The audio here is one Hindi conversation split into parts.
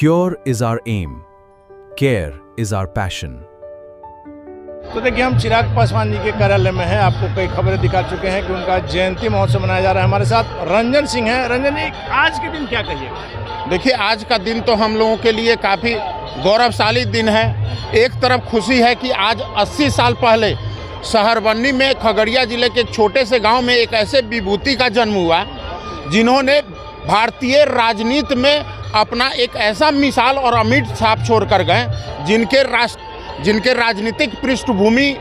Cure is our aim. Care is our passion. तो देखिए हम चिराग पासवान जी के कार्यालय में हैं। आपको कई खबरें दिखा चुके हैं कि उनका जयंती महोत्सव मनाया जा रहा है। हमारे साथ रंजन सिंह हैं। रंजन जी, आज के दिन क्या कहिएगा? देखिए, आज का दिन तो हम लोगों के लिए काफ़ी गौरवशाली दिन है। एक तरफ खुशी है कि आज 80 साल पहले शहरबन्नी में खगड़िया जिले के एक छोटे से गांव में एक ऐसे विभूति का जन्म हुआ जिन्होंने भारतीय राजनीति में अपना एक ऐसा मिसाल और अमिट छाप छोड़ कर गए जिनके राजनीतिक पृष्ठभूमि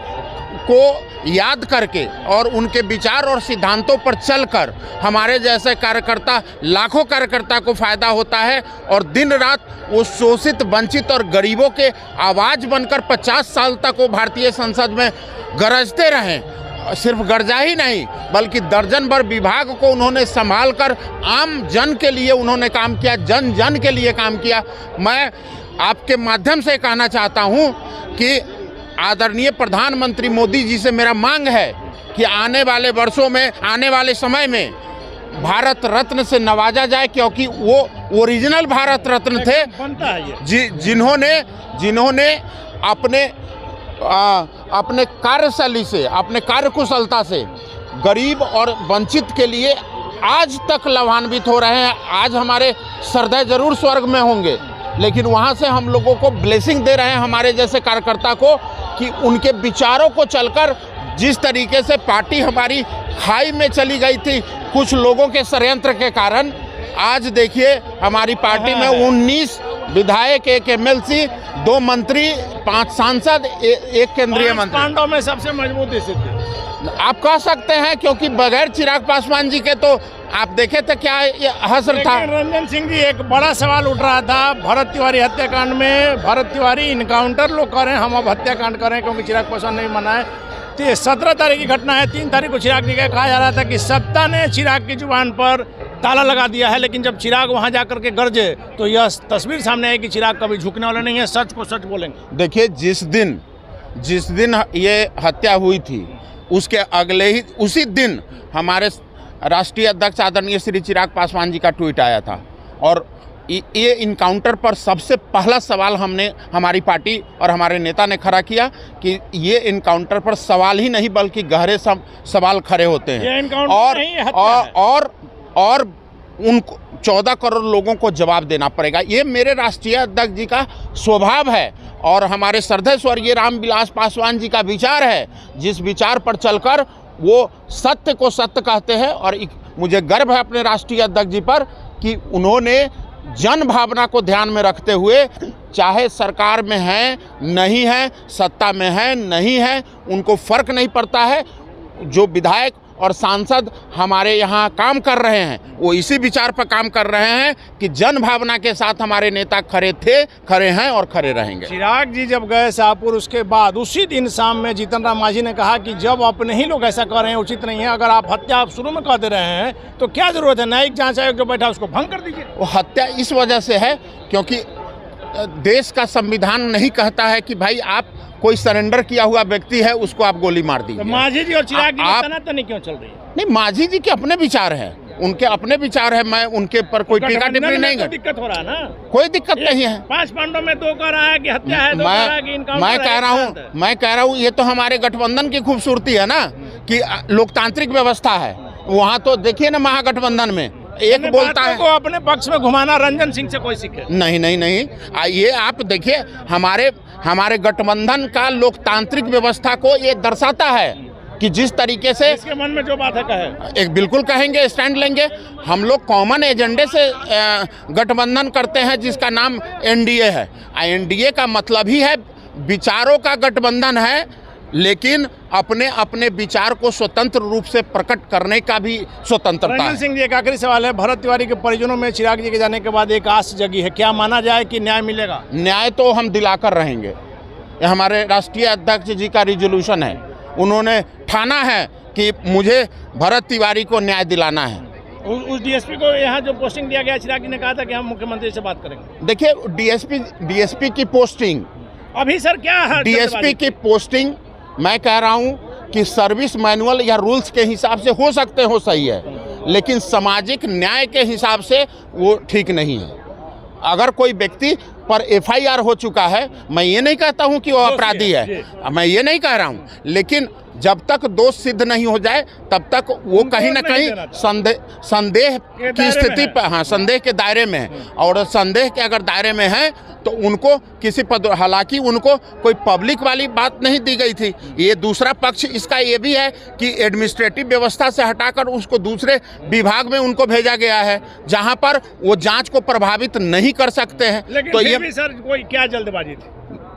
को याद करके और उनके विचार और सिद्धांतों पर चलकर हमारे जैसे कार्यकर्ता लाखों कार्यकर्ता को फ़ायदा होता है और दिन रात वो शोषित, वंचित और गरीबों के आवाज़ बनकर 50 साल तक वो भारतीय संसद में गरजते रहें। सिर्फ गर्जा ही नहीं बल्कि दर्जन भर विभाग को उन्होंने संभाल कर आम जन के लिए उन्होंने काम किया, जन जन के लिए काम किया। मैं आपके माध्यम से कहना चाहता हूं कि आदरणीय प्रधानमंत्री मोदी जी से मेरा मांग है कि आने वाले वर्षों में, आने वाले समय में भारत रत्न से नवाजा जाए, क्योंकि वो ओरिजिनल भारत रत्न थे जिन्होंने अपने कार्यशैली से, अपने कार्यकुशलता से गरीब और वंचित के लिए आज तक लाभान्वित हो रहे हैं। आज हमारे श्रद्धेय जरूर स्वर्ग में होंगे, लेकिन वहाँ से हम लोगों को ब्लेसिंग दे रहे हैं हमारे जैसे कार्यकर्ता को कि उनके विचारों को चलकर जिस तरीके से पार्टी हमारी खाई में चली गई थी कुछ लोगों के षड्यंत्र के कारण, आज देखिए हमारी पार्टी में 19 विधायक, 1 MLC, 2 मंत्री, 5 सांसद, 1 केंद्रीय मंत्री। पांडव में सबसे मजबूत स्थिति आप कह सकते हैं, क्योंकि बगैर चिराग पासवान जी के तो आप देखे थे क्या हसर था। रंजन सिंह जी, एक बड़ा सवाल उठ रहा था भरत तिवारी हत्याकांड में। भरत तिवारी इनकाउंटर लोग कर रहे हैं, हम अब हत्याकांड कर रहे हैं क्योंकि चिराग पासवान नहीं मना है। 17 तारीख की घटना है, 3 तारीख को चिराग जी का कहा जा रहा था कि सत्ता ने चिराग की जुबान पर ताला लगा दिया है, लेकिन जब चिराग वहां जाकर के गरजे तो यह तस्वीर सामने आई कि चिराग कभी झुकने वाले नहीं है, सच को सच बोलेंगे। देखिए, जिस दिन ये हत्या हुई थी उसके अगले ही उसी दिन हमारे राष्ट्रीय अध्यक्ष आदरणीय श्री चिराग पासवान जी का ट्वीट आया था और ये इनकाउंटर पर सबसे पहला सवाल हमारी पार्टी और हमारे नेता ने खड़ा किया कि ये इनकाउंटर पर सवाल ही नहीं बल्कि गहरे सवाल खड़े होते हैं और उन 14 करोड़ लोगों को जवाब देना पड़ेगा। ये मेरे राष्ट्रीय अध्यक्ष जी का स्वभाव है और हमारे श्रद्धेय स्वर्गीय रामविलास पासवान जी का विचार है, जिस विचार पर चलकर वो सत्य को सत्य कहते हैं। और मुझे गर्व है अपने राष्ट्रीय अध्यक्ष जी पर कि उन्होंने जन भावना को ध्यान में रखते हुए, चाहे सरकार में है नहीं है, सत्ता में है नहीं है, उनको फर्क नहीं पड़ता है। जो विधायक और सांसद हमारे यहाँ काम कर रहे हैं वो इसी विचार पर काम कर रहे हैं कि जन भावना के साथ हमारे नेता खड़े हैं और खड़े रहेंगे। चिराग जी जब गए शाहपुर, उसके बाद उसी दिन शाम में जीतन राम मांझी ने कहा कि जब अपने ही लोग ऐसा कर रहे हैं उचित नहीं है, अगर आप हत्या आप शुरू में कर दे रहे हैं तो क्या जरूरत है, न्यायिक जांच आयोग जो बैठा उसको भंग कर दीजिए। वो हत्या इस वजह से है क्योंकि देश का संविधान नहीं कहता है कि भाई आप कोई सरेंडर किया हुआ व्यक्ति है उसको आप गोली मार दीजिए। तो मांझी जी और चिराग जी की तनातनी क्यों चल रही है? नहीं, मांझी जी के अपने विचार हैं, उनके अपने विचार है। मैं उनके पर कोई टीका टिप्पणी नहीं कर। दिक्कत हो रहा है ना? कोई दिक्कत नहीं है। 5 पांडव में 2 कह रहा है कि हत्या है, 2 कह रहा है कि इनकाउंटर है। मैं कह रहा हूँ ये तो हमारे गठबंधन की खूबसूरती है ना कि लोकतांत्रिक व्यवस्था है। वहाँ तो देखिए ना, महागठबंधन में एक बोलता है को अपने पक्ष में घुमाना। रंजन सिंह से कोई सीखे नहीं। ये आप देखिए, हमारे गठबंधन का लोकतांत्रिक व्यवस्था को ये दर्शाता है कि जिस तरीके से इसके मन में जो बात है कहे, एक बिल्कुल कहेंगे, स्टैंड लेंगे। हम लोग कॉमन एजेंडे से गठबंधन करते हैं जिसका नाम NDA है। NDA का मतलब ही है विचारों का गठबंधन है, लेकिन अपने अपने विचार को स्वतंत्र रूप से प्रकट करने का भी स्वतंत्रता है। रंजन सिंह जी, एक आखिरी सवाल है। भरत तिवारी के परिजनों में चिराग जी के जाने के बाद एक आस जगी है, क्या माना जाए कि न्याय मिलेगा? न्याय तो हम दिलाकर रहेंगे। ये हमारे राष्ट्रीय अध्यक्ष जी का रिजोल्यूशन है, उन्होंने ठाना है कि मुझे भरत तिवारी को न्याय दिलाना है। उस DSP को यहाँ जो पोस्टिंग दिया गया, चिराग जी ने कहा था कि हम मुख्यमंत्री से बात करेंगे। देखिए, DSP की पोस्टिंग अभी सर क्या है? DSP की पोस्टिंग मैं कह रहा हूं कि सर्विस मैनुअल या रूल्स के हिसाब से हो सकते हो सही है, लेकिन सामाजिक न्याय के हिसाब से वो ठीक नहीं है। अगर कोई व्यक्ति पर FIR हो चुका है, मैं ये नहीं कहता हूँ कि वो अपराधी है, मैं ये नहीं कह रहा हूँ, लेकिन जब तक दोष सिद्ध नहीं हो जाए तब तक वो कहीं ना कहीं संदेह की स्थिति पर, हाँ, संदेह के दायरे में है। और संदेह के अगर दायरे में है तो उनको किसी पद, हालांकि उनको कोई पब्लिक वाली बात नहीं दी गई थी। ये दूसरा पक्ष इसका ये भी है कि एडमिनिस्ट्रेटिव व्यवस्था से हटाकर उसको दूसरे विभाग में उनको भेजा गया है, जहां पर वो जांच को प्रभावित नहीं कर सकते हैं। लेकिन तो फिर ये भी सर कोई क्या जल्दबाजी थी?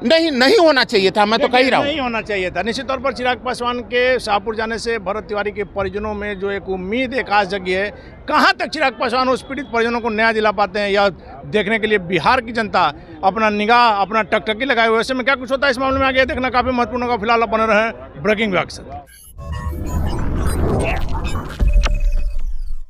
नहीं होना चाहिए था, मैं तो कह ही रहा हूँ। नहीं होना चाहिए था। निश्चित तौर पर चिराग पासवान के शाहपुर जाने से भरत तिवारी के परिजनों में जो एक उम्मीद, एक आस जगी है, कहाँ तक चिराग पासवान उस पीड़ित परिजनों को न्याय दिला पाते हैं, या देखने के लिए बिहार की जनता अपना निगाह, अपना टकटकी लगाए हुए। ऐसे में क्या कुछ होता है इस मामले में आगे देखना काफ़ी महत्वपूर्ण होगा। फिलहाल बने रहे ब्रेकिंग विभाग से।